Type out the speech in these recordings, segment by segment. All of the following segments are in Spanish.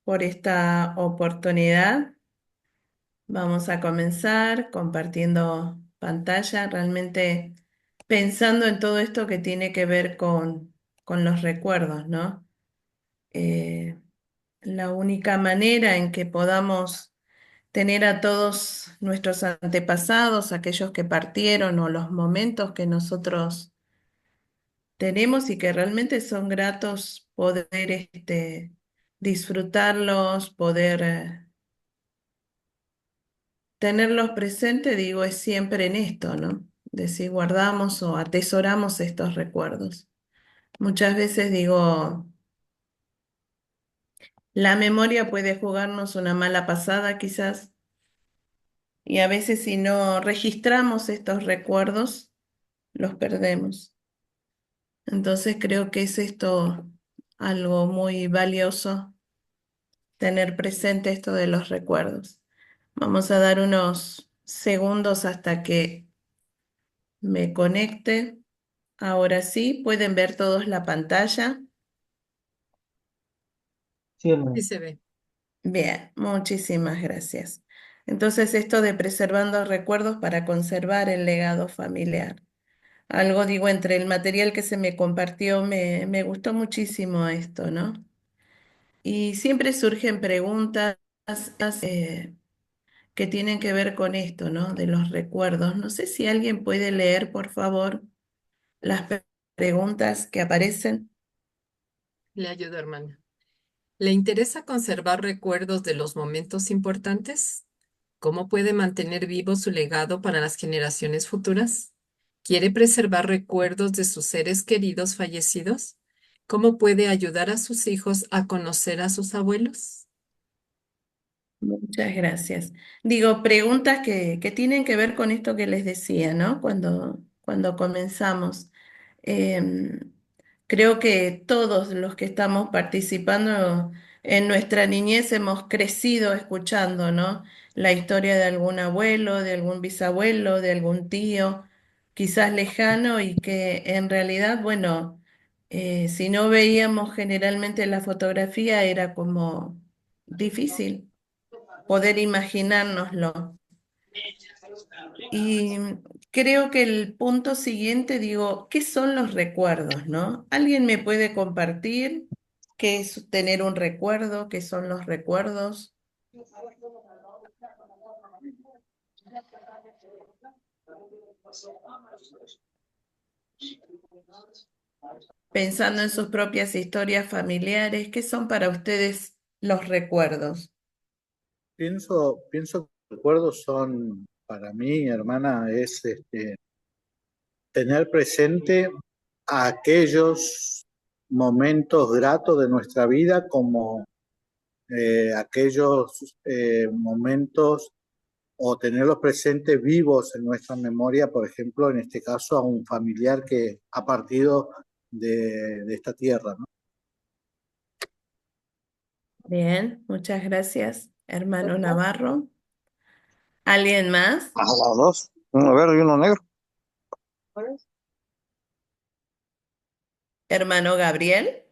por esta oportunidad. Vamos a comenzar compartiendo pantalla, realmente pensando en todo esto que tiene que ver con los recuerdos, ¿no? Eh, la única manera en que podamos tener a todos nuestros antepasados, aquellos que partieron o los momentos que nosotros tenemos y que realmente son gratos poder disfrutarlos, poder tenerlos presentes, digo, es siempre en esto, ¿no? De si guardamos o atesoramos estos recuerdos. Muchas veces digo, la memoria puede jugarnos una mala pasada quizás, y a veces si no registramos estos recuerdos, los perdemos. Entonces creo que es esto algo muy valioso, tener presente esto de los recuerdos. Vamos a dar unos segundos hasta que me conecte. Ahora sí, pueden ver todos la pantalla. Sí, Sí hermano. se ve. Bien, muchísimas gracias. Entonces, esto de preservando recuerdos para conservar el legado familiar. Algo digo, entre el material que se me compartió, me gustó muchísimo esto, ¿no? Y siempre surgen preguntas eh, que tienen que ver con esto, ¿no? De los recuerdos. No sé si alguien puede leer, por favor, las preguntas que aparecen. Le ayudo, hermana. ¿Le interesa conservar recuerdos de los momentos importantes? ¿Cómo puede mantener vivo su legado para las generaciones futuras? ¿Quiere preservar recuerdos de sus seres queridos fallecidos? ¿Cómo puede ayudar a sus hijos a conocer a sus abuelos? Muchas gracias. Digo, preguntas que tienen que ver con esto que les decía, ¿no? Cuando comenzamos. Em, Creo que todos los que estamos participando en nuestra niñez hemos crecido escuchando, ¿no? La historia de algún abuelo, de algún bisabuelo, de algún tío, quizás lejano y que en realidad, bueno, si no veíamos generalmente la fotografía era como difícil poder imaginárnoslo. Y creo que el punto siguiente, digo, ¿qué son los recuerdos, no? ¿Alguien me puede compartir qué es tener un recuerdo? ¿Qué son los recuerdos? Pensando en sus propias historias familiares, ¿qué son para ustedes los recuerdos? Pienso que los recuerdos son, para mí, hermana, es tener presente a aquellos momentos gratos de nuestra vida como aquellos momentos o tenerlos presentes vivos en nuestra memoria, por ejemplo, en este caso, a un familiar que ha partido de esta tierra, ¿no? Bien, muchas gracias, hermano Navarro. ¿Alguien más? A las dos, uno verde y uno negro. Hermano Gabriel,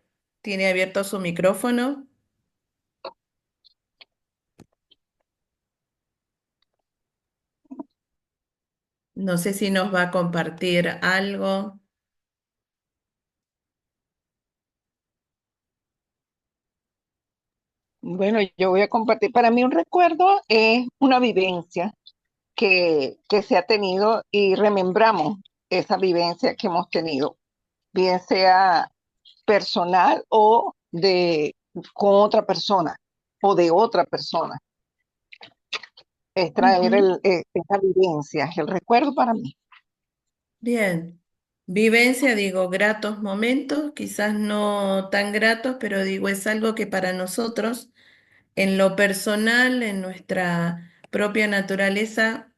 ¿tiene abierto su micrófono? No sé si nos va a compartir algo. Bueno, yo voy a compartir. Para mí un recuerdo es una vivencia que se ha tenido y remembramos esa vivencia que hemos tenido, bien sea personal o con otra persona o de otra persona. Es traer Ujú. esa vivencia, es el recuerdo para mí. Bien. Vivencia, digo, gratos momentos, quizás no tan gratos, pero digo, es algo que para nosotros, en lo personal, en nuestra propia naturaleza,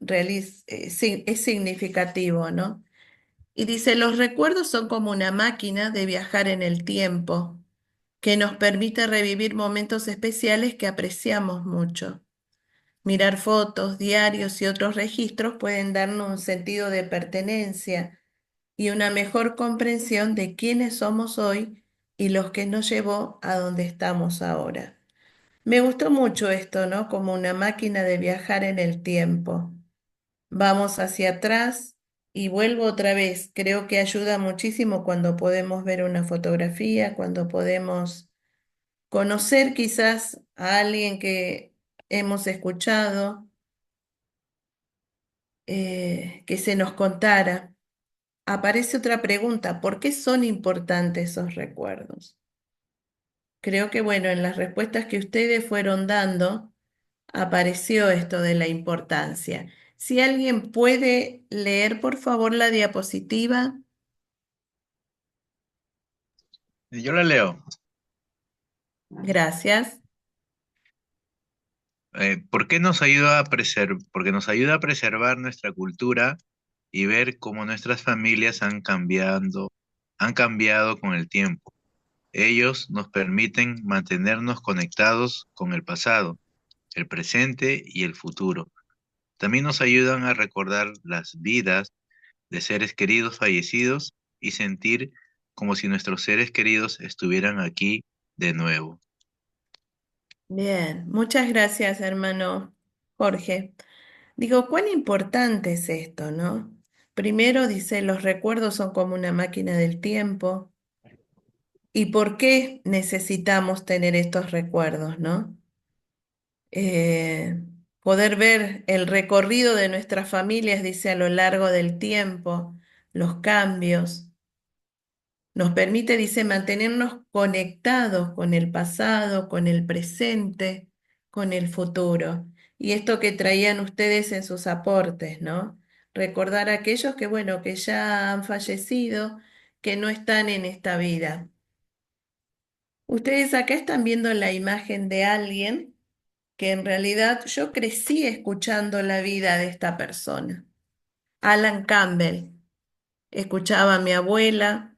sí, es significativo, ¿no? Y dice, los recuerdos son como una máquina de viajar en el tiempo, que nos permite revivir momentos especiales que apreciamos mucho. Mirar fotos, diarios y otros registros pueden darnos un sentido de pertenencia y una mejor comprensión de quiénes somos hoy y los que nos llevó a donde estamos ahora. Me gustó mucho esto, ¿no? Como una máquina de viajar en el tiempo. Vamos hacia atrás y vuelvo otra vez. Creo que ayuda muchísimo cuando podemos ver una fotografía, cuando podemos conocer quizás a alguien que hemos escuchado, que se nos contara. Aparece otra pregunta, ¿por qué son importantes esos recuerdos? Creo que, bueno, en las respuestas que ustedes fueron dando, apareció esto de la importancia. Si alguien puede leer, por favor, la diapositiva. Yo la leo. Gracias. ¿Por qué nos ayuda a Porque nos ayuda a preservar nuestra cultura y ver cómo nuestras familias han cambiado con el tiempo. Ellos nos permiten mantenernos conectados con el pasado, el presente y el futuro. También nos ayudan a recordar las vidas de seres queridos fallecidos y sentir como si nuestros seres queridos estuvieran aquí de nuevo. Bien, muchas gracias, hermano Jorge. Digo, cuán importante es esto, ¿no? Primero dice, los recuerdos son como una máquina del tiempo. ¿Y por qué necesitamos tener estos recuerdos, no? Eh, Poder ver el recorrido de nuestras familias, dice, a lo largo del tiempo, los cambios. Nos permite, dice, mantenernos conectados con el pasado, con el presente, con el futuro. Y esto que traían ustedes en sus aportes, ¿no? Recordar a aquellos que, bueno, que ya han fallecido, que no están en esta vida. Ustedes acá están viendo la imagen de alguien que en realidad yo crecí escuchando la vida de esta persona, Alan Campbell. Escuchaba a mi abuela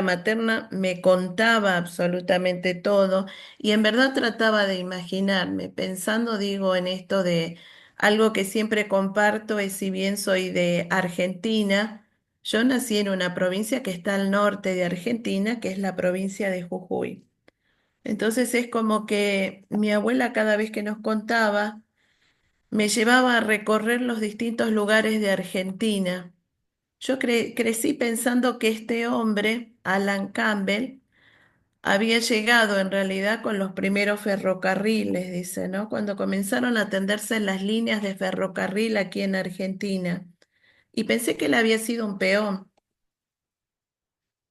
materna, me contaba absolutamente todo y en verdad trataba de imaginarme, pensando, digo, en esto de algo que siempre comparto es si bien soy de Argentina, yo nací en una provincia que está al norte de Argentina, que es la provincia de Jujuy. Entonces es como que mi abuela cada vez que nos contaba me llevaba a recorrer los distintos lugares de Argentina. Yo crecí pensando que este hombre, Alan Campbell, había llegado en realidad con los primeros ferrocarriles, dice, ¿no? Cuando comenzaron a tenderse las líneas de ferrocarril aquí en Argentina. Y pensé que él había sido un peón.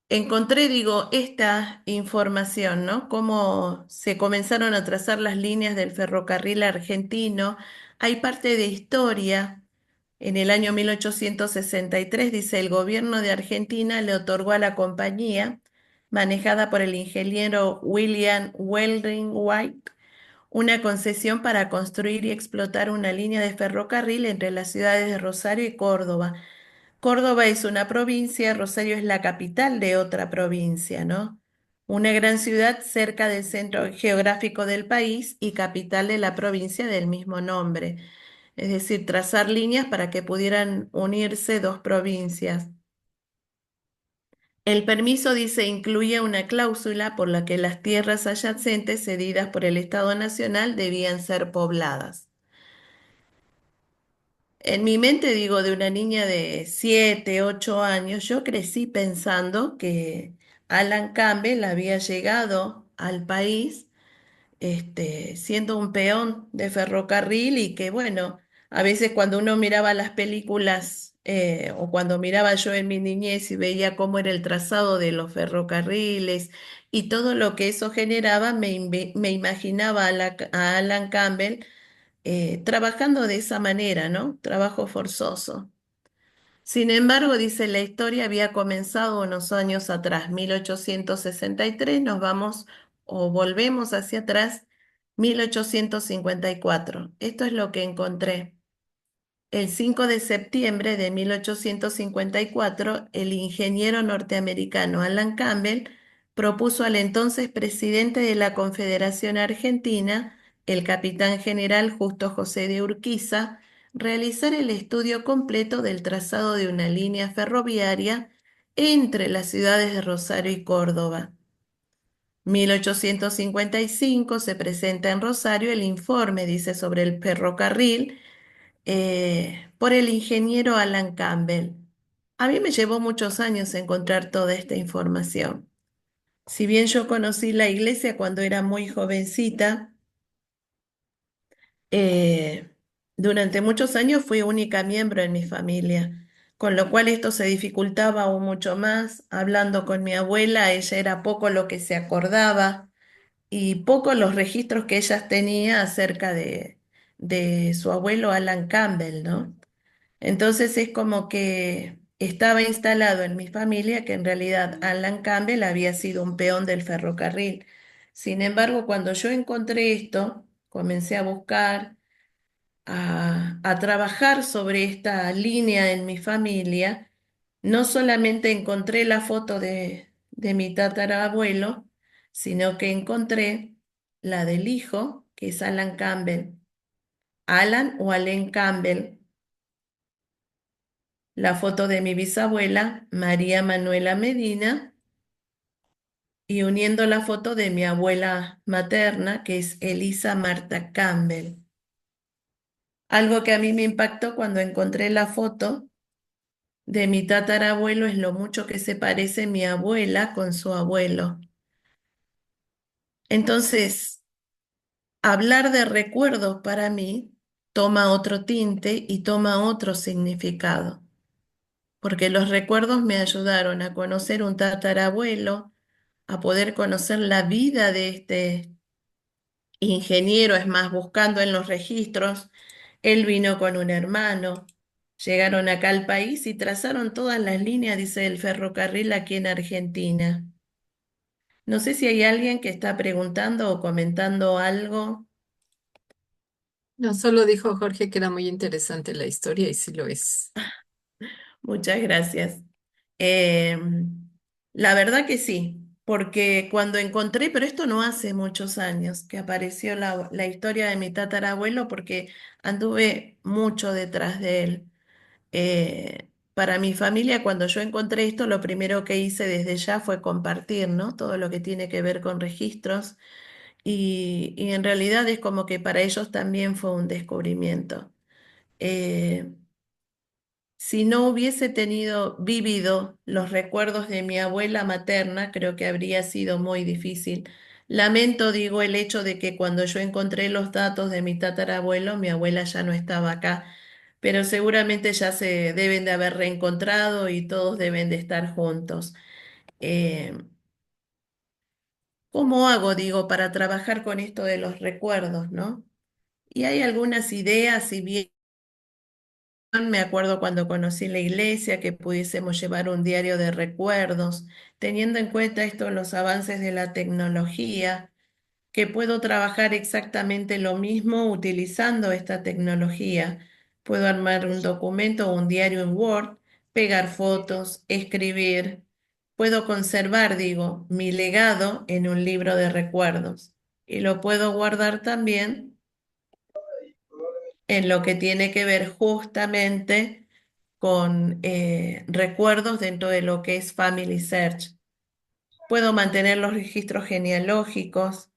Encontré, digo, esta información, ¿no? Cómo se comenzaron a trazar las líneas del ferrocarril argentino. Hay parte de historia. En el año 1863, dice, el gobierno de Argentina le otorgó a la compañía, manejada por el ingeniero William Welding White, una concesión para construir y explotar una línea de ferrocarril entre las ciudades de Rosario y Córdoba. Córdoba es una provincia, Rosario es la capital de otra provincia, ¿no? Una gran ciudad cerca del centro geográfico del país y capital de la provincia del mismo nombre. Es decir, trazar líneas para que pudieran unirse dos provincias. El permiso, dice, incluye una cláusula por la que las tierras adyacentes cedidas por el Estado Nacional debían ser pobladas. En mi mente, digo, de una niña de 7, 8 años, yo crecí pensando que Alan Campbell había llegado al país siendo un peón de ferrocarril y que, bueno, a veces cuando uno miraba las películas o cuando miraba yo en mi niñez y veía cómo era el trazado de los ferrocarriles y todo lo que eso generaba, me imaginaba a Alan Campbell trabajando de esa manera, ¿no? Trabajo forzoso. Sin embargo, dice, la historia había comenzado unos años atrás, 1863, nos vamos o volvemos hacia atrás, 1854. Esto es lo que encontré. El 5 de septiembre de 1854, el ingeniero norteamericano Alan Campbell propuso al entonces presidente de la Confederación Argentina, el capitán general Justo José de Urquiza, realizar el estudio completo del trazado de una línea ferroviaria entre las ciudades de Rosario y Córdoba. 1855 se presenta en Rosario el informe, dice, sobre el ferrocarril por el ingeniero Alan Campbell. A mí me llevó muchos años encontrar toda esta información. Si bien yo conocí la iglesia cuando era muy jovencita, eh, durante muchos años fui única miembro en mi familia, con lo cual esto se dificultaba aún mucho más. Hablando con mi abuela, ella era poco lo que se acordaba y poco los registros que ella tenía acerca de su abuelo Alan Campbell, ¿no? Entonces es como que estaba instalado en mi familia que en realidad Alan Campbell había sido un peón del ferrocarril. Sin embargo, cuando yo encontré esto, comencé a buscar, a trabajar sobre esta línea en mi familia. No solamente encontré la foto de mi tatarabuelo, sino que encontré la del hijo, que es Alan Campbell, Alan o Allen Campbell, la foto de mi bisabuela, María Manuela Medina, y uniendo la foto de mi abuela materna, que es Elisa Marta Campbell. Algo que a mí me impactó cuando encontré la foto de mi tatarabuelo es lo mucho que se parece mi abuela con su abuelo. Entonces, hablar de recuerdos para mí toma otro tinte y toma otro significado, porque los recuerdos me ayudaron a conocer un tatarabuelo, a poder conocer la vida de este ingeniero, es más, buscando en los registros, él vino con un hermano, llegaron acá al país y trazaron todas las líneas, dice, el ferrocarril aquí en Argentina. No sé si hay alguien que está preguntando o comentando algo. No, solo dijo Jorge que era muy interesante la historia y sí lo es. Muchas gracias. Eh, la verdad que sí, porque cuando encontré, pero esto no hace muchos años que apareció la historia de mi tatarabuelo, porque anduve mucho detrás de él. Para mi familia, cuando yo encontré esto, lo primero que hice desde ya fue compartir, ¿no? Todo lo que tiene que ver con registros y en realidad es como que para ellos también fue un descubrimiento. Eh, si no hubiese vivido los recuerdos de mi abuela materna, creo que habría sido muy difícil. Lamento, digo, el hecho de que cuando yo encontré los datos de mi tatarabuelo, mi abuela ya no estaba acá, pero seguramente ya se deben de haber reencontrado y todos deben de estar juntos. Eh, ¿Cómo hago, digo, para trabajar con esto de los recuerdos, ¿no? Y hay algunas ideas, si bien me acuerdo cuando conocí la iglesia, que pudiésemos llevar un diario de recuerdos, teniendo en cuenta esto, los avances de la tecnología, que puedo trabajar exactamente lo mismo utilizando esta tecnología. Puedo armar un documento o un diario en Word, pegar fotos, escribir. Puedo conservar, digo, mi legado en un libro de recuerdos y lo puedo guardar también en lo que tiene que ver justamente con recuerdos dentro de lo que es Family Search. Puedo mantener los registros genealógicos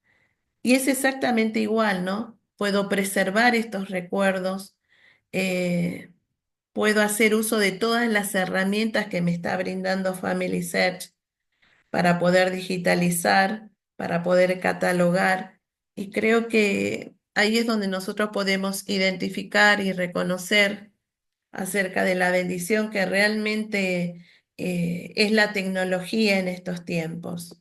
y es exactamente igual, ¿no? Puedo preservar estos recuerdos, eh, puedo hacer uso de todas las herramientas que me está brindando Family Search para poder digitalizar, para poder catalogar. Y creo que ahí es donde nosotros podemos identificar y reconocer acerca de la bendición que realmente es la tecnología en estos tiempos.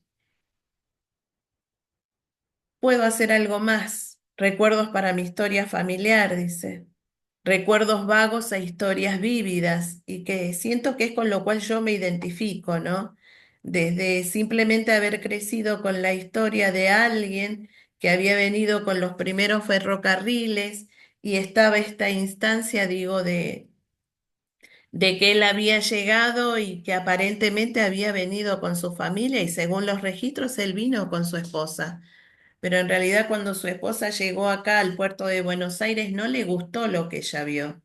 Puedo hacer algo más. Recuerdos para mi historia familiar, dice. Recuerdos vagos e historias vívidas y que siento que es con lo cual yo me identifico, ¿no? Desde simplemente haber crecido con la historia de alguien que había venido con los primeros ferrocarriles y estaba esta instancia, digo, de que él había llegado y que aparentemente había venido con su familia y según los registros él vino con su esposa. Pero en realidad cuando su esposa llegó acá al puerto de Buenos Aires no le gustó lo que ella vio.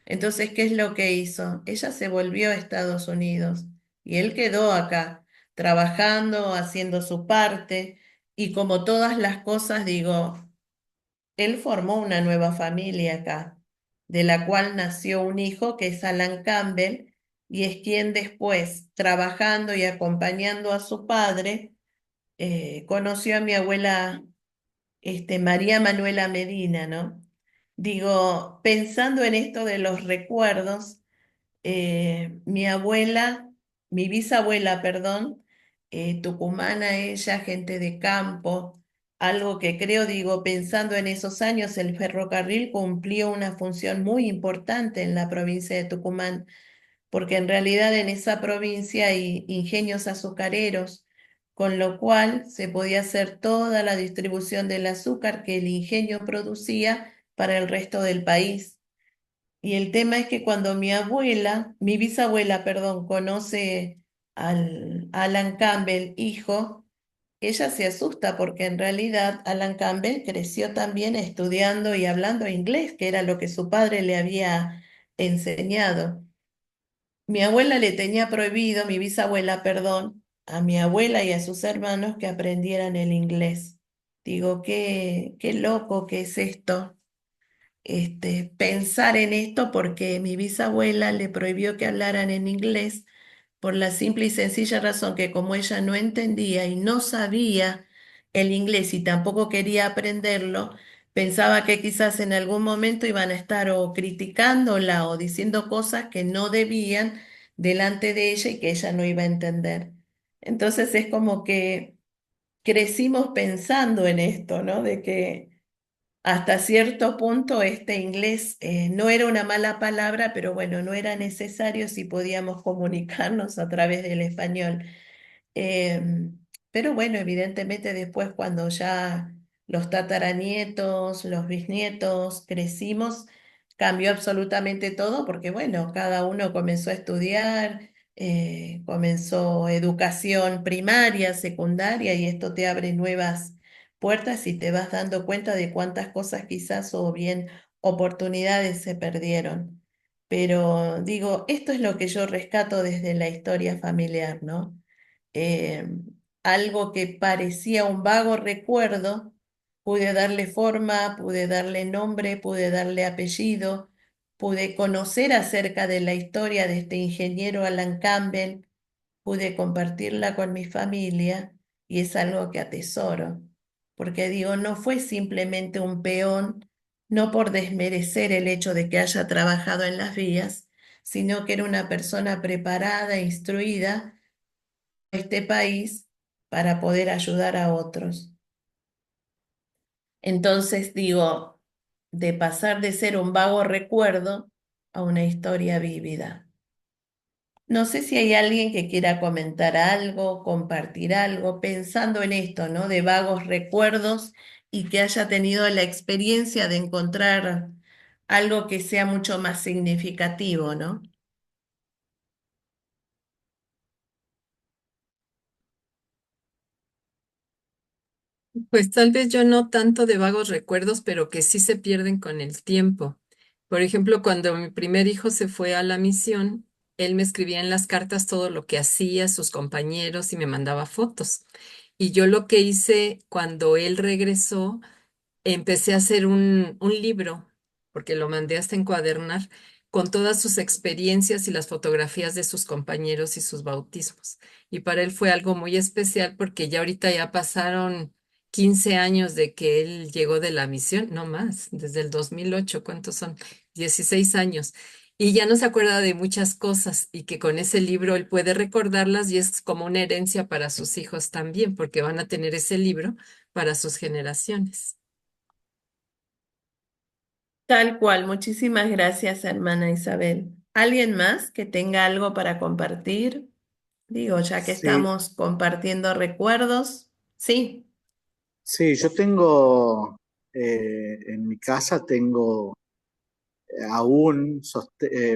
Entonces, ¿qué es lo que hizo? Ella se volvió a Estados Unidos y él quedó acá, trabajando, haciendo su parte. y como todas las cosas, digo, él formó una nueva familia acá, de la cual nació un hijo que es Alan Campbell, y es quien después, trabajando y acompañando a su padre, conoció a mi abuela, María Manuela Medina, ¿no? Digo, pensando en esto de los recuerdos, mi abuela, mi bisabuela, perdón, tucumana ella, gente de campo, algo que creo, digo, pensando en esos años, el ferrocarril cumplió una función muy importante en la provincia de Tucumán, porque en realidad en esa provincia hay ingenios azucareros, con lo cual se podía hacer toda la distribución del azúcar que el ingenio producía para el resto del país. Y el tema es que cuando mi bisabuela, perdón, conoce al Alan Campbell, hijo, ella se asusta porque en realidad Alan Campbell creció también estudiando y hablando inglés, que era lo que su padre le había enseñado. Mi abuela le tenía prohibido, mi bisabuela, perdón, a mi abuela y a sus hermanos que aprendieran el inglés. Digo, qué loco que es esto, pensar en esto porque mi bisabuela le prohibió que hablaran en inglés por la simple y sencilla razón que como ella no entendía y no sabía el inglés y tampoco quería aprenderlo, pensaba que quizás en algún momento iban a estar o criticándola o diciendo cosas que no debían delante de ella y que ella no iba a entender. Entonces es como que crecimos pensando en esto, ¿no? De que hasta cierto punto este inglés no era una mala palabra, pero bueno, no era necesario si podíamos comunicarnos a través del español. Em, pero bueno, evidentemente después cuando ya los tataranietos, los bisnietos crecimos, cambió absolutamente todo porque bueno, cada uno comenzó a estudiar, comenzó educación primaria, secundaria y esto te abre nuevas puertas y te vas dando cuenta de cuántas cosas quizás o bien oportunidades se perdieron. Pero digo, esto es lo que yo rescato desde la historia familiar, ¿no? eh, Algo que parecía un vago recuerdo, pude darle forma, pude darle nombre, pude darle apellido, pude conocer acerca de la historia de este ingeniero Alan Campbell, pude compartirla con mi familia y es algo que atesoro, porque digo, no fue simplemente un peón, no por desmerecer el hecho de que haya trabajado en las vías, sino que era una persona preparada, instruida este país para poder ayudar a otros. Entonces digo, de pasar de ser un vago recuerdo a una historia vívida. No sé si hay alguien que quiera comentar algo, compartir algo, pensando en esto, ¿no? De vagos recuerdos y que haya tenido la experiencia de encontrar algo que sea mucho más significativo, ¿no? Pues tal vez yo no tanto de vagos recuerdos, pero que sí se pierden con el tiempo. Por ejemplo, cuando mi primer hijo se fue a la misión, él me escribía en las cartas todo lo que hacía, sus compañeros y me mandaba fotos. Y yo lo que hice cuando él regresó, empecé a hacer un libro, porque lo mandé hasta encuadernar, con todas sus experiencias y las fotografías de sus compañeros y sus bautismos. Y para él fue algo muy especial porque ya ahorita ya pasaron 15 años de que él llegó de la misión, no más, desde el 2008. ¿Cuántos son? 16 años. Y ya no se acuerda de muchas cosas y que con ese libro él puede recordarlas y es como una herencia para sus hijos también, porque van a tener ese libro para sus generaciones. Tal cual, muchísimas gracias, hermana Isabel. ¿Alguien más que tenga algo para compartir? Digo, ya que Sí, estamos compartiendo recuerdos, sí, sí, yo tengo, en mi casa tengo,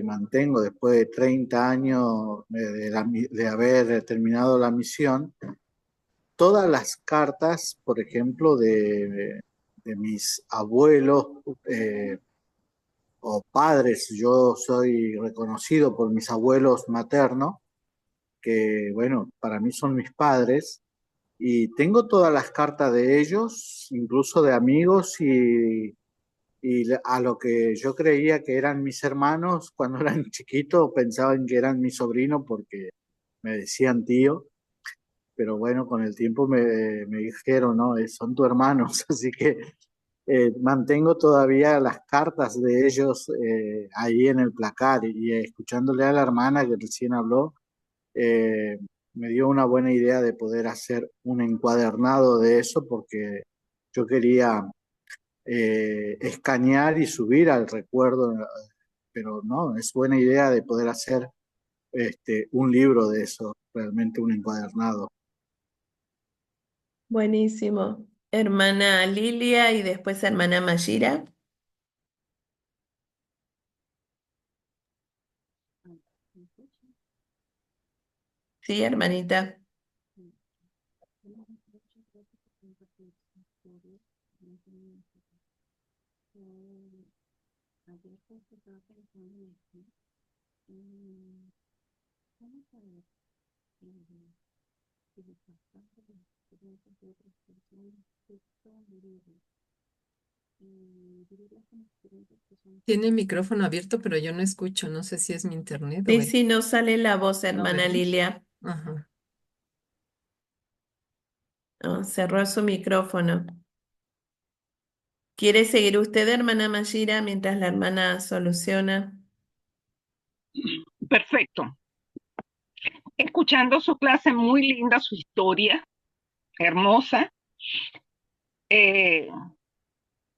mantengo después de 30 años de haber terminado la misión, todas las cartas, por ejemplo, de mis abuelos o padres. Yo soy reconocido por mis abuelos maternos, que bueno, para mí son mis padres, y tengo todas las cartas de ellos, incluso de amigos y a lo que yo creía que eran mis hermanos cuando eran chiquitos, pensaban que eran mi sobrino porque me decían tío, pero bueno, con el tiempo me dijeron, no, son tus hermanos, así que mantengo todavía las cartas de ellos ahí en el placar y escuchándole a la hermana que recién habló, eh, me dio una buena idea de poder hacer un encuadernado de eso porque yo quería escanear y subir al recuerdo, pero no, es buena idea de poder hacer un libro de eso, realmente un encuadernado. Buenísimo. Hermana Lilia y después hermana Mayira. Sí, hermanita. Tiene el micrófono abierto, pero yo no escucho. No sé si es mi internet o Sí, es... sí, no sale la voz, A hermana ver. Lilia. Ajá. Oh, cerró su micrófono. ¿Quiere seguir usted, hermana Mayira, mientras la hermana soluciona? Perfecto. Escuchando su clase, muy linda su historia, hermosa. Eh,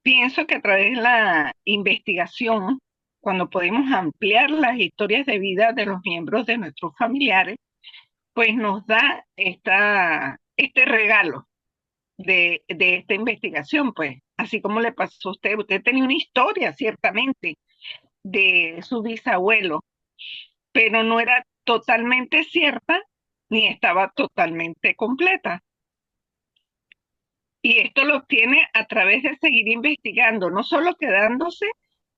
Pienso que a través de la investigación, cuando podemos ampliar las historias de vida de los miembros de nuestros familiares, pues nos da este regalo de esta investigación, pues, así como le pasó a usted. Usted tenía una historia, ciertamente, de su bisabuelo, pero no era totalmente cierta ni estaba totalmente completa. Y esto lo obtiene a través de seguir investigando, no solo quedándose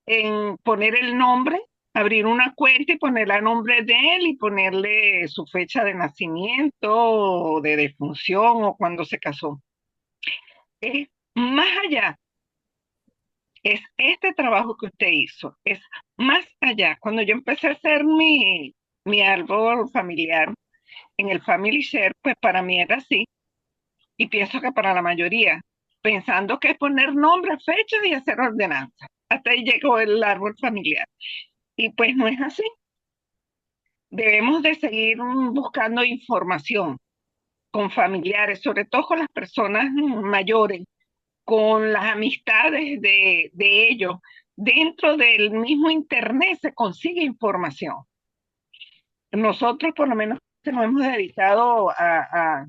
en poner el nombre, abrir una cuenta y ponerle a nombre de él y ponerle su fecha de nacimiento o de defunción o cuando se casó. Es más allá, es este trabajo que usted hizo, es más allá. Cuando yo empecé a hacer mi árbol familiar en el Family Share, pues para mí era así, y pienso que para la mayoría, pensando que es poner nombres, fechas y hacer ordenanza. Hasta ahí llegó el árbol familiar. Y pues no es así. Debemos de seguir buscando información con familiares, sobre todo con las personas mayores, con las amistades de ellos. Dentro del mismo Internet se consigue información. Nosotros por lo menos nos hemos dedicado a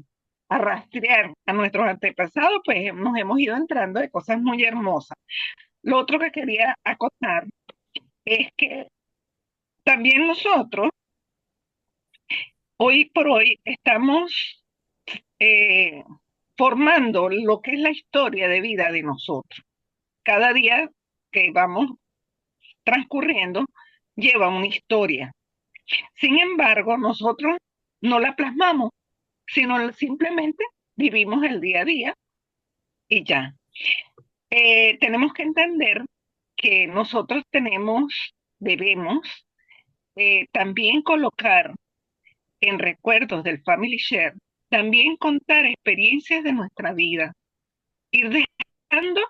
rastrear a nuestros antepasados, pues nos hemos ido entrando de cosas muy hermosas. Lo otro que quería acotar es que también nosotros, hoy por hoy, estamos eh, formando lo que es la historia de vida de nosotros. Cada día que vamos transcurriendo lleva una historia. Sin embargo, nosotros no la plasmamos, sino simplemente vivimos el día a día y ya. Tenemos que entender que nosotros debemos también colocar en recuerdos del Family Share, también contar experiencias de nuestra vida, ir dejando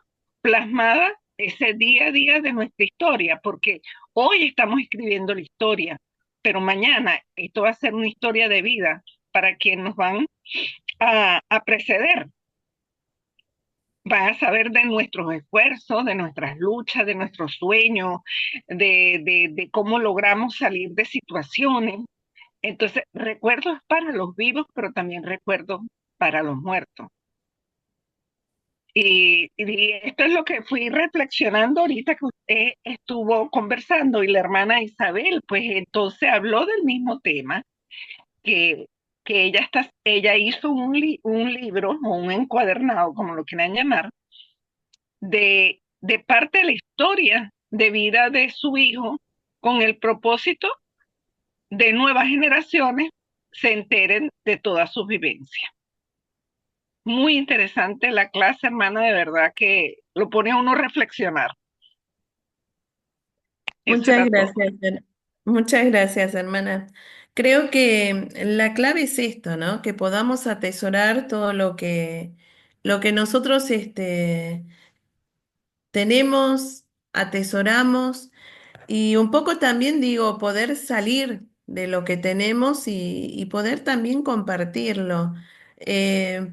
plasmada ese día a día de nuestra historia, porque hoy estamos escribiendo la historia, pero mañana esto va a ser una historia de vida para quienes nos van a preceder. Van a saber de nuestros esfuerzos, de nuestras luchas, de nuestros sueños, de cómo logramos salir de situaciones. Entonces, recuerdos para los vivos, pero también recuerdos para los muertos. Y esto es lo que fui reflexionando ahorita que usted estuvo conversando y la hermana Isabel, pues entonces habló del mismo tema, que, que ella hizo un libro o un encuadernado, como lo quieran llamar, de parte de la historia de vida de su hijo con el propósito de nuevas generaciones se enteren de todas sus vivencias. Muy interesante la clase, hermana, de verdad que lo pone a uno a reflexionar. Eso Muchas era todo. gracias, muchas gracias, hermana. Creo que la clave es esto, ¿no? Que podamos atesorar todo lo que nosotros tenemos, atesoramos. Y un poco también digo, poder salir de lo que tenemos y poder también compartirlo.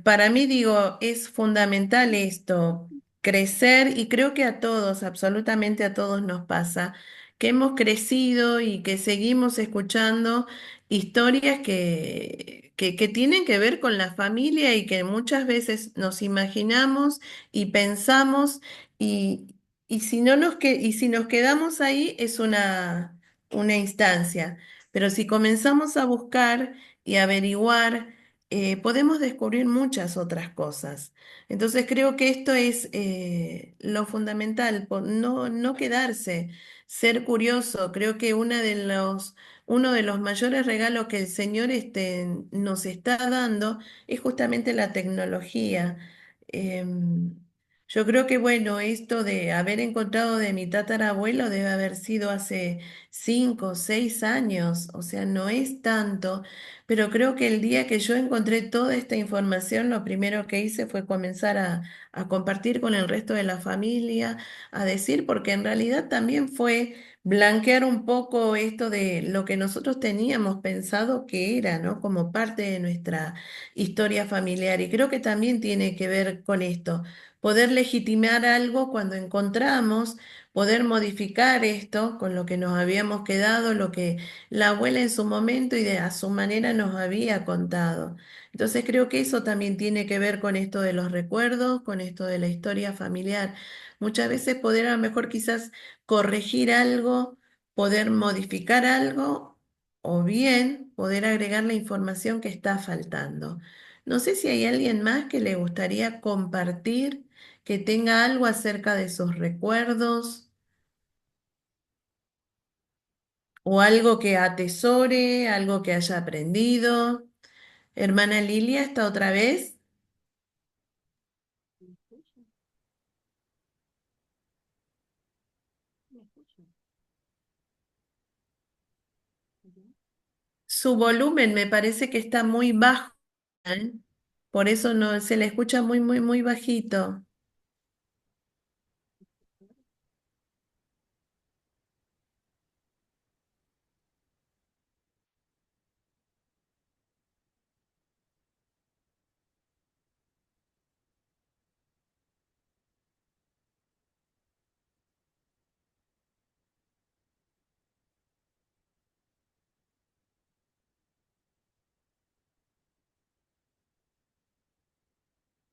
Para mí digo, es fundamental esto, crecer y creo que a todos, absolutamente a todos nos pasa, que hemos crecido y que seguimos escuchando historias que tienen que ver con la familia y que muchas veces nos imaginamos y pensamos. Y si no y si nos quedamos ahí es una instancia, pero si comenzamos a buscar y averiguar, podemos descubrir muchas otras cosas. Entonces creo que esto es lo fundamental, no quedarse, ser curioso. Creo que uno de los mayores regalos que el Señor nos está dando es justamente la tecnología. Em, yo creo que, bueno, esto de haber encontrado de mi tatarabuelo debe haber sido hace 5 o 6 años, o sea, no es tanto, pero creo que el día que yo encontré toda esta información, lo primero que hice fue comenzar a compartir con el resto de la familia, a decir, porque en realidad también fue blanquear un poco esto de lo que nosotros teníamos pensado que era, ¿no? Como parte de nuestra historia familiar, y creo que también tiene que ver con esto poder legitimar algo cuando encontramos, poder modificar esto con lo que nos habíamos quedado, lo que la abuela en su momento y a su manera nos había contado. Entonces creo que eso también tiene que ver con esto de los recuerdos, con esto de la historia familiar. Muchas veces poder a lo mejor quizás corregir algo, poder modificar algo o bien poder agregar la información que está faltando. No sé si hay alguien más que le gustaría compartir, que tenga algo acerca de sus recuerdos o algo que atesore, algo que haya aprendido. Hermana Lilia, ¿está otra vez? Su volumen me parece que está muy bajo, ¿eh? Por eso no se le escucha muy, muy, muy bajito.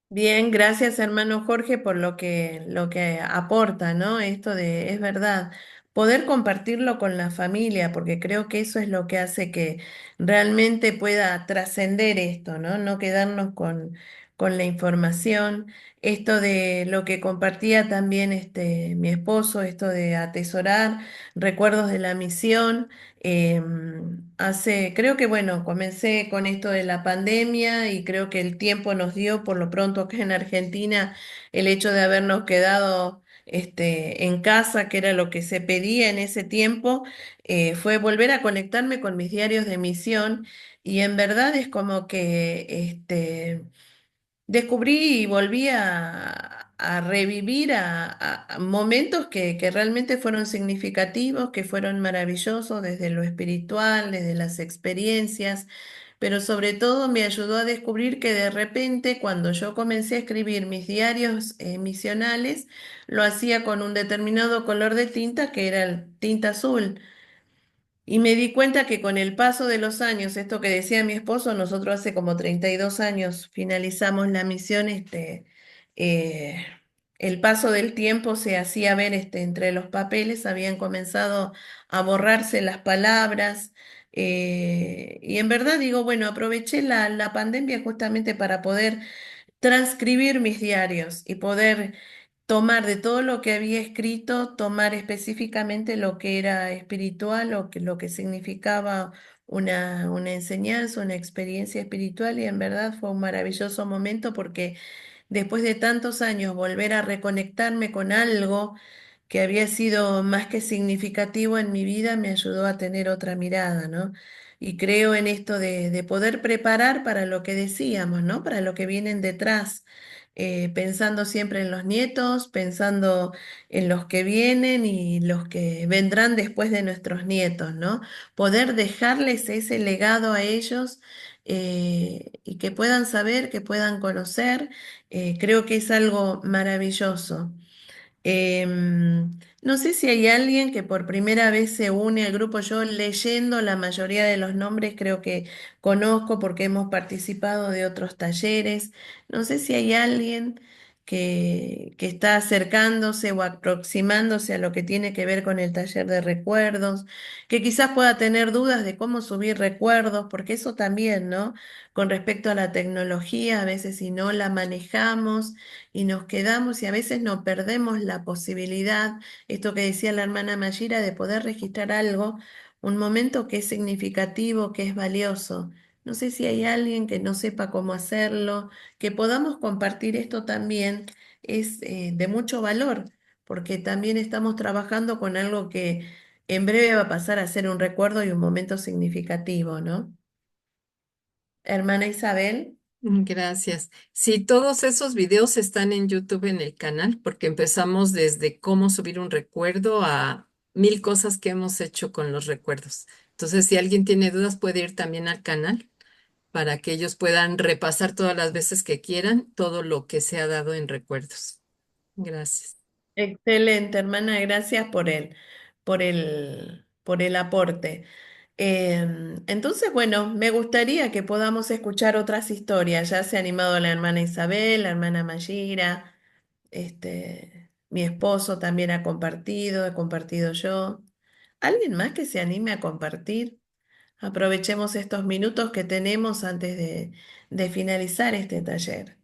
Bien, gracias hermano Jorge por lo que aporta, ¿no? Esto de, es verdad, poder compartirlo con la familia, porque creo que eso es lo que hace que realmente pueda trascender esto, ¿no? No quedarnos con la información. Esto de lo que compartía también mi esposo, esto de atesorar recuerdos de la misión. Creo que bueno, comencé con esto de la pandemia y creo que el tiempo nos dio, por lo pronto acá en Argentina, el hecho de habernos quedado en casa, que era lo que se pedía en ese tiempo, fue volver a conectarme con mis diarios de misión y en verdad es como que descubrí y volví a revivir a momentos que realmente fueron significativos, que fueron maravillosos desde lo espiritual, desde las experiencias, pero sobre todo me ayudó a descubrir que de repente cuando yo comencé a escribir mis diarios misionales, lo hacía con un determinado color de tinta que era el tinta azul. Y me di cuenta que con el paso de los años, esto que decía mi esposo, nosotros hace como 32 años finalizamos la misión, eh, el paso del tiempo se hacía ver entre los papeles, habían comenzado a borrarse las palabras, y en verdad digo, bueno, aproveché la pandemia justamente para poder transcribir mis diarios y poder tomar de todo lo que había escrito, tomar específicamente lo que era espiritual o lo que significaba una enseñanza, una experiencia espiritual y en verdad fue un maravilloso momento porque después de tantos años volver a reconectarme con algo que había sido más que significativo en mi vida me ayudó a tener otra mirada, ¿no? Y creo en esto de poder preparar para lo que decíamos, ¿no? Para lo que vienen detrás, pensando siempre en los nietos, pensando en los que vienen y los que vendrán después de nuestros nietos, ¿no? Poder dejarles ese legado a ellos y que puedan saber, que puedan conocer, creo que es algo maravilloso. No sé si hay alguien que por primera vez se une al grupo. Yo leyendo la mayoría de los nombres creo que conozco porque hemos participado de otros talleres. No sé si hay alguien que está acercándose o aproximándose a lo que tiene que ver con el taller de recuerdos, que quizás pueda tener dudas de cómo subir recuerdos, porque eso también, ¿no? Con respecto a la tecnología, a veces si no la manejamos y nos quedamos y a veces no perdemos la posibilidad, esto que decía la hermana Mayira, de poder registrar algo, un momento que es significativo, que es valioso. No sé si hay alguien que no sepa cómo hacerlo, que podamos compartir esto también es de mucho valor, porque también estamos trabajando con algo que en breve va a pasar a ser un recuerdo y un momento significativo, ¿no? Hermana Isabel. Gracias. Sí, todos esos videos están en YouTube en el canal, porque empezamos desde cómo subir un recuerdo a mil cosas que hemos hecho con los recuerdos. Entonces, si alguien tiene dudas, puede ir también al canal para que ellos puedan repasar todas las veces que quieran todo lo que se ha dado en recuerdos. Gracias. Excelente, hermana, gracias por el aporte. Entonces, bueno, me gustaría que podamos escuchar otras historias. Ya se ha animado la hermana Isabel, la hermana Mayira, mi esposo también ha compartido, he compartido yo. ¿Alguien más que se anime a compartir? Aprovechemos estos minutos que tenemos antes de finalizar este taller.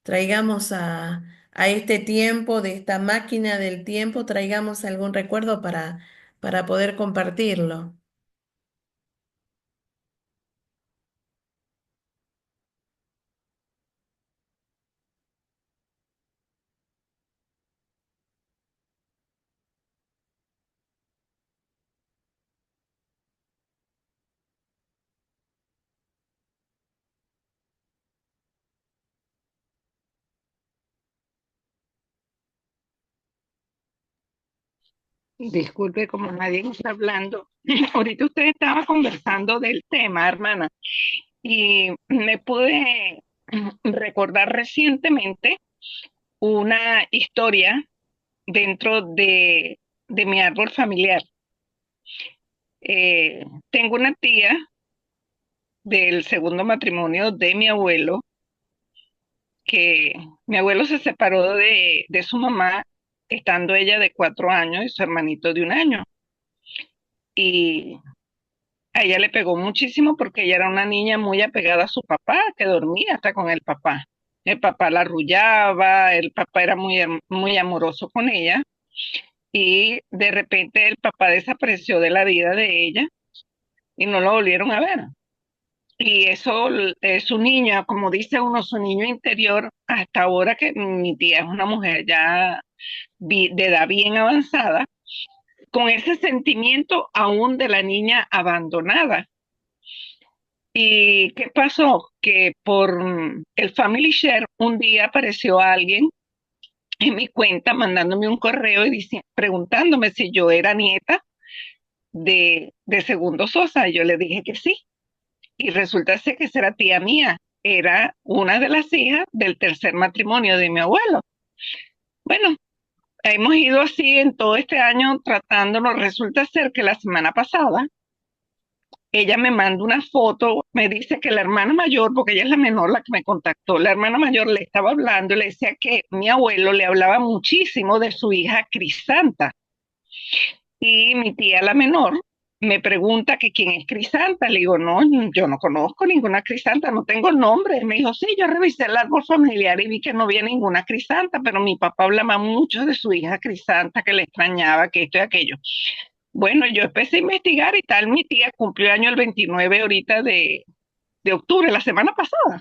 Traigamos a este tiempo, de esta máquina del tiempo, traigamos algún recuerdo para poder compartirlo. Disculpe, como nadie está hablando, ahorita usted estaba conversando del tema, hermana, y me pude recordar recientemente una historia dentro de mi árbol familiar. Tengo una tía del segundo matrimonio de mi abuelo, que mi abuelo se separó de su mamá estando ella de 4 años y su hermanito de 1 año. Y a ella le pegó muchísimo porque ella era una niña muy apegada a su papá, que dormía hasta con el papá. El papá la arrullaba, el papá era muy amoroso con ella y de repente el papá desapareció de la vida de ella y no lo volvieron a ver. Y eso es su niña, como dice uno, su niño interior, hasta ahora que mi tía es una mujer ya de edad bien avanzada, con ese sentimiento aún de la niña abandonada. ¿Y qué pasó? Que por el Family Share un día apareció alguien en mi cuenta mandándome un correo y preguntándome si yo era nieta de Segundo Sosa. Y yo le dije que sí. Y resulta ser que esa era tía mía. Era una de las hijas del tercer matrimonio de mi abuelo. Bueno, hemos ido así en todo este año tratándolo. Resulta ser que la semana pasada ella me manda una foto, me dice que la hermana mayor, porque ella es la menor la que me contactó, la hermana mayor le estaba hablando y le decía que mi abuelo le hablaba muchísimo de su hija Crisanta. Y mi tía, la menor, me pregunta que quién es Crisanta. Le digo, no, yo no conozco ninguna Crisanta, no tengo nombre. Me dijo, sí, yo revisé el árbol familiar y vi que no había ninguna Crisanta, pero mi papá hablaba mucho de su hija Crisanta, que le extrañaba, que esto y aquello. Bueno, yo empecé a investigar y tal, mi tía cumplió año el 29 ahorita de octubre, la semana pasada.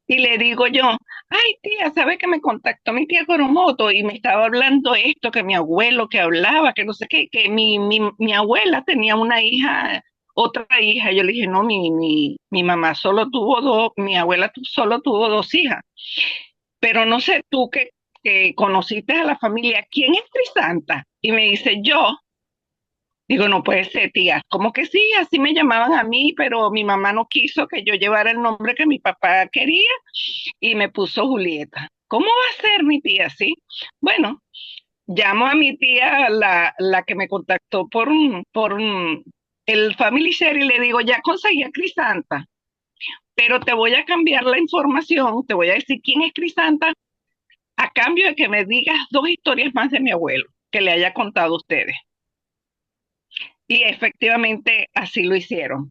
Y le digo yo, ay tía, ¿sabe que me contactó mi tía Coromoto y me estaba hablando esto, que mi abuelo que hablaba, que no sé qué, que mi abuela tenía una hija, otra hija? Yo le dije, no, mi mamá solo tuvo dos, mi abuela solo tuvo dos hijas. Pero no sé tú que conociste a la familia, ¿quién es Trisanta? Y me dice, yo. Digo, no puede ser, tía. ¿Cómo que sí? Así me llamaban a mí, pero mi mamá no quiso que yo llevara el nombre que mi papá quería y me puso Julieta. ¿Cómo va a ser mi tía así? Bueno, llamo a mi tía, la que me contactó por el Family Share, y le digo, ya conseguí a Crisanta, pero te voy a cambiar la información, te voy a decir quién es Crisanta a cambio de que me digas dos historias más de mi abuelo que le haya contado a ustedes. Y efectivamente así lo hicieron.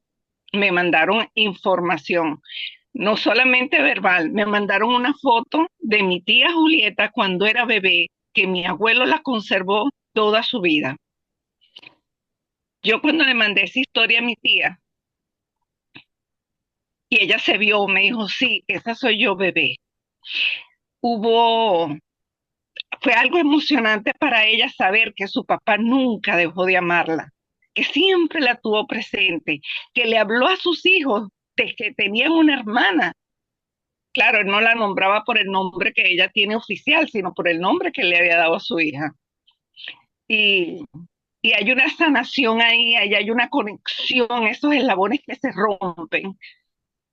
Me mandaron información, no solamente verbal, me mandaron una foto de mi tía Julieta cuando era bebé, que mi abuelo la conservó toda su vida. Yo cuando le mandé esa historia a mi tía y ella se vio, me dijo, sí, esa soy yo bebé. Hubo, fue algo emocionante para ella saber que su papá nunca dejó de amarla, que siempre la tuvo presente, que le habló a sus hijos de que tenían una hermana. Claro, él no la nombraba por el nombre que ella tiene oficial, sino por el nombre que le había dado a su hija. Y, y hay una sanación ahí, ahí hay una conexión, esos eslabones que se rompen,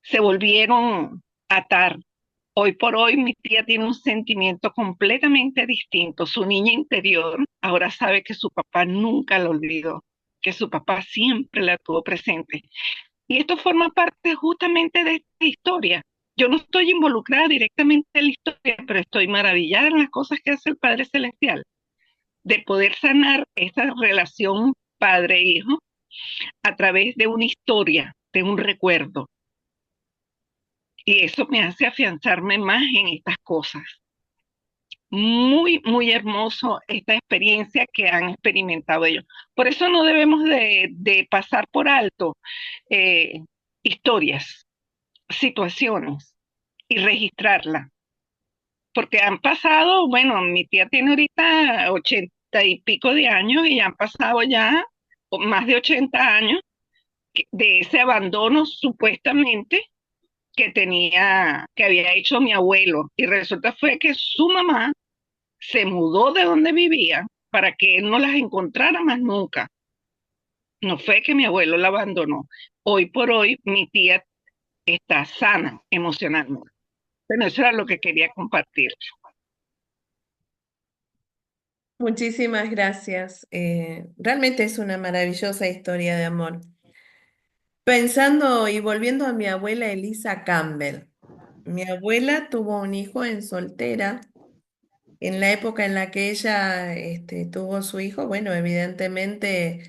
se volvieron a atar. Hoy por hoy mi tía tiene un sentimiento completamente distinto. Su niña interior ahora sabe que su papá nunca la olvidó, que su papá siempre la tuvo presente. Y esto forma parte justamente de esta historia. Yo no estoy involucrada directamente en la historia, pero estoy maravillada en las cosas que hace el Padre Celestial, de poder sanar esa relación padre-hijo a través de una historia, de un recuerdo. Y eso me hace afianzarme más en estas cosas. Muy, muy hermoso esta experiencia que han experimentado ellos. Por eso no debemos de pasar por alto eh, historias, situaciones y registrarla, porque han pasado, bueno, mi tía tiene ahorita 80 y pico de años y han pasado ya más de 80 años de ese abandono supuestamente que tenía, que había hecho mi abuelo, y resulta fue que su mamá se mudó de donde vivía para que él no las encontrara más nunca. No fue que mi abuelo la abandonó. Hoy por hoy mi tía está sana emocionalmente. Bueno, eso era lo que quería compartir. Muchísimas gracias. Realmente es una maravillosa historia de amor. Pensando y volviendo a mi abuela Elisa Campbell. Mi abuela tuvo un hijo en soltera. En la época en la que ella tuvo su hijo, bueno, evidentemente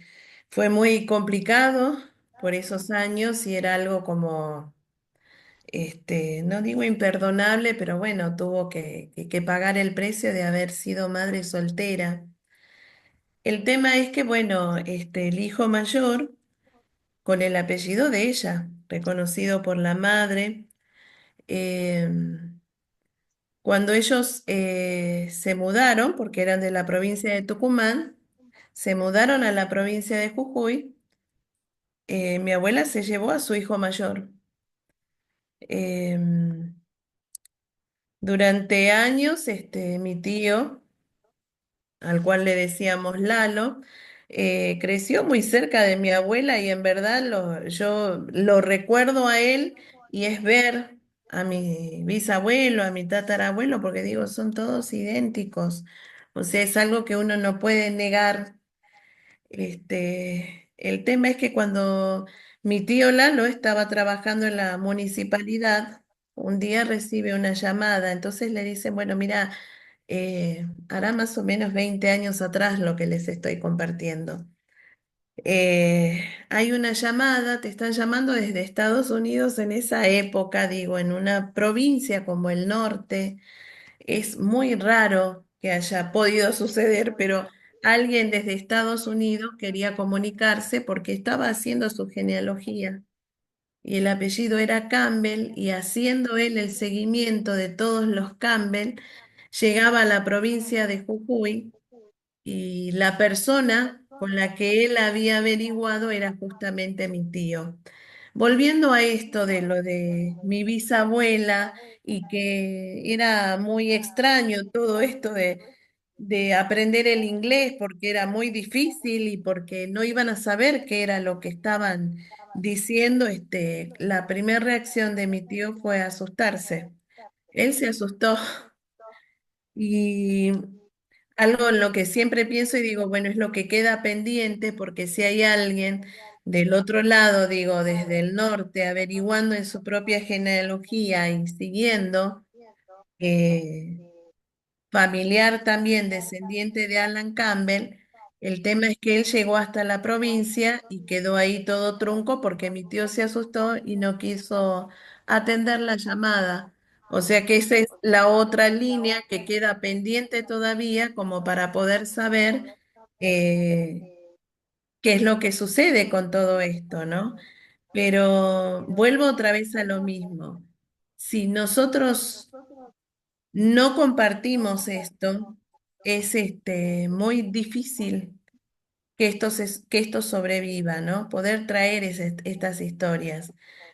fue muy complicado por esos años y era algo como, no digo imperdonable, pero bueno, tuvo que pagar el precio de haber sido madre soltera. El tema es que, bueno, el hijo mayor, con el apellido de ella, reconocido por la madre, em, cuando ellos se mudaron, porque eran de la provincia de Tucumán, se mudaron a la provincia de Jujuy, mi abuela se llevó a su hijo mayor. Em, Durante años, mi tío, al cual le decíamos Lalo, creció muy cerca de mi abuela y en verdad yo lo recuerdo a él y es ver a mi bisabuelo, a mi tatarabuelo, porque digo, son todos idénticos. O sea, es algo que uno no puede negar. El tema es que cuando mi tío Lalo estaba trabajando en la municipalidad, un día recibe una llamada, entonces le dicen, bueno, mira, hará más o menos 20 años atrás lo que les estoy compartiendo. Hay una llamada, te están llamando desde Estados Unidos en esa época, digo, en una provincia como el norte. Es muy raro que haya podido suceder, pero alguien desde Estados Unidos quería comunicarse porque estaba haciendo su genealogía y el apellido era Campbell y haciendo él el seguimiento de todos los Campbell, llegaba a la provincia de Jujuy y la persona con la que él había averiguado era justamente mi tío. Volviendo a esto de lo de mi bisabuela y que era muy extraño todo esto de aprender el inglés porque era muy difícil y porque no iban a saber qué era lo que estaban diciendo, la primera reacción de mi tío fue asustarse. Él se asustó y algo en lo que siempre pienso y digo, bueno, es lo que queda pendiente porque si hay alguien del otro lado, digo, desde el norte, averiguando en su propia genealogía y siguiendo, eh, familiar también descendiente de Alan Campbell, el tema es que él llegó hasta la provincia y quedó ahí todo trunco porque mi tío se asustó y no quiso atender la llamada. O sea que esa es la otra línea que queda pendiente todavía como para poder saber eh, qué es lo que sucede con todo esto, ¿no? Pero vuelvo otra vez a lo mismo. Si nosotros no compartimos esto, es muy difícil que esto sobreviva, ¿no? Poder traer estas historias.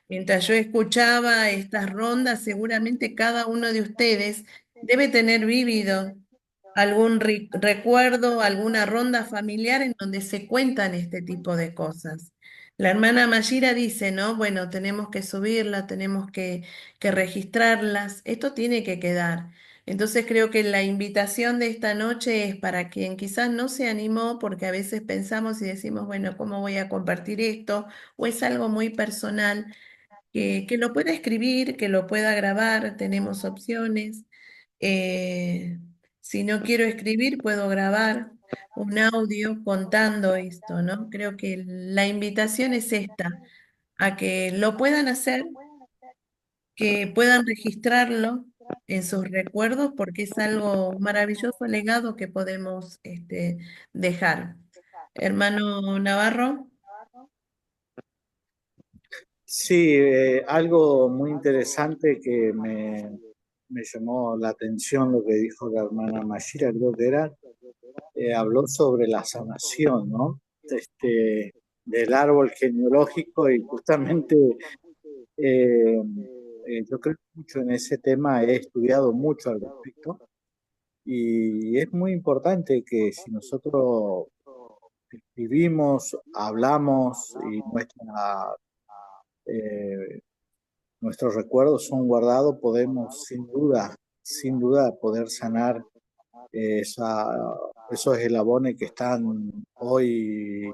Mientras yo escuchaba estas rondas, seguramente cada uno de ustedes debe tener vivido algún recuerdo, alguna ronda familiar en donde se cuentan este tipo de cosas. La hermana Mayira dice, ¿no? Bueno, tenemos que subirla, tenemos que registrarlas, esto tiene que quedar. Entonces creo que la invitación de esta noche es para quien quizás no se animó, porque a veces pensamos y decimos, bueno, ¿cómo voy a compartir esto? O es algo muy personal, que lo pueda escribir, que lo pueda grabar, tenemos opciones. Eh, si no quiero escribir, puedo grabar un audio contando esto, ¿no? Creo que la invitación es esta, a que lo puedan hacer, que puedan registrarlo en sus recuerdos, porque es algo un maravilloso legado que podemos dejar. Hermano Navarro. Sí, algo muy interesante que me llamó la atención lo que dijo la hermana Mashira, creo que era, habló sobre la sanación, ¿no? Del árbol genealógico y justamente eh, yo creo mucho en ese tema, he estudiado mucho al respecto y es muy importante que si nosotros vivimos, hablamos y eh, nuestros recuerdos son guardados, podemos sin duda poder sanar esa, esos eslabones que están hoy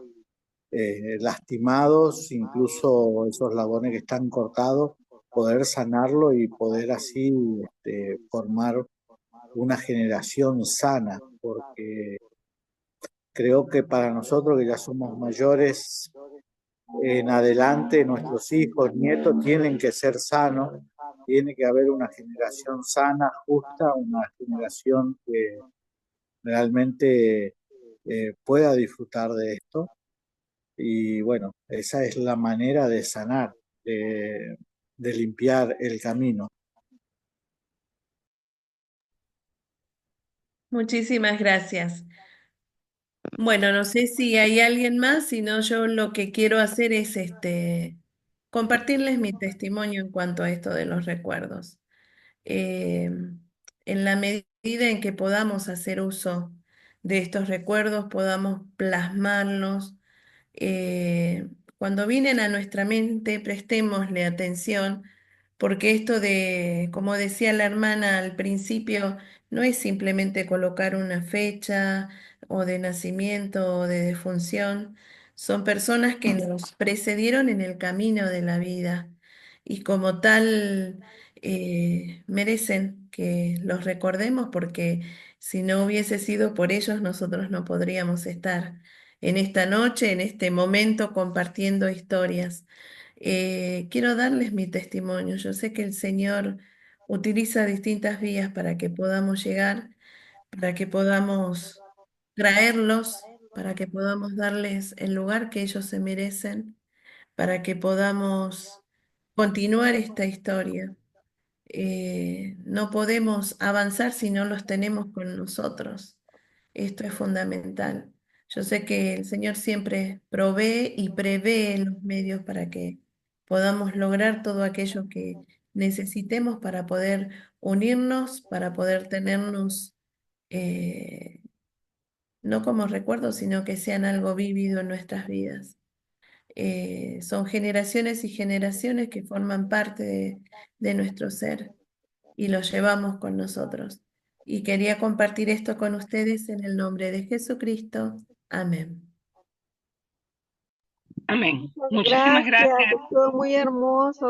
lastimados, incluso esos eslabones que están cortados, poder sanarlo y poder así formar una generación sana, porque creo que para nosotros que ya somos mayores, en adelante nuestros hijos, nietos tienen que ser sanos, tiene que haber una generación sana, justa, una generación que realmente pueda disfrutar de esto. Y bueno, esa es la manera de sanar, de limpiar el camino. Muchísimas gracias. Bueno, no sé si hay alguien más, si no yo lo que quiero hacer es compartirles mi testimonio en cuanto a esto de los recuerdos. Eh, en la medida en que podamos hacer uso de estos recuerdos, podamos plasmarlos, cuando vienen a nuestra mente, prestémosle atención, porque esto de, como decía la hermana al principio, no es simplemente colocar una fecha o de nacimiento o de defunción, son personas que nos precedieron en el camino de la vida y como tal merecen que los recordemos porque si no hubiese sido por ellos, nosotros no podríamos estar en esta noche, en este momento, compartiendo historias. Quiero darles mi testimonio. Yo sé que el Señor utiliza distintas vías para que podamos llegar, para que podamos traerlos para que podamos darles el lugar que ellos se merecen, para que podamos continuar esta historia. No podemos avanzar si no los tenemos con nosotros. Esto es fundamental. Yo sé que el Señor siempre provee y prevé los medios para que podamos lograr todo aquello que necesitemos para poder unirnos, para poder tenernos, eh, no como recuerdos, sino que sean algo vívido en nuestras vidas. Son generaciones y generaciones que forman parte de nuestro ser y lo llevamos con nosotros. Y quería compartir esto con ustedes en el nombre de Jesucristo. Amén. Amén. Muchas Muchísimas gracias, gracias. estuvo muy hermoso.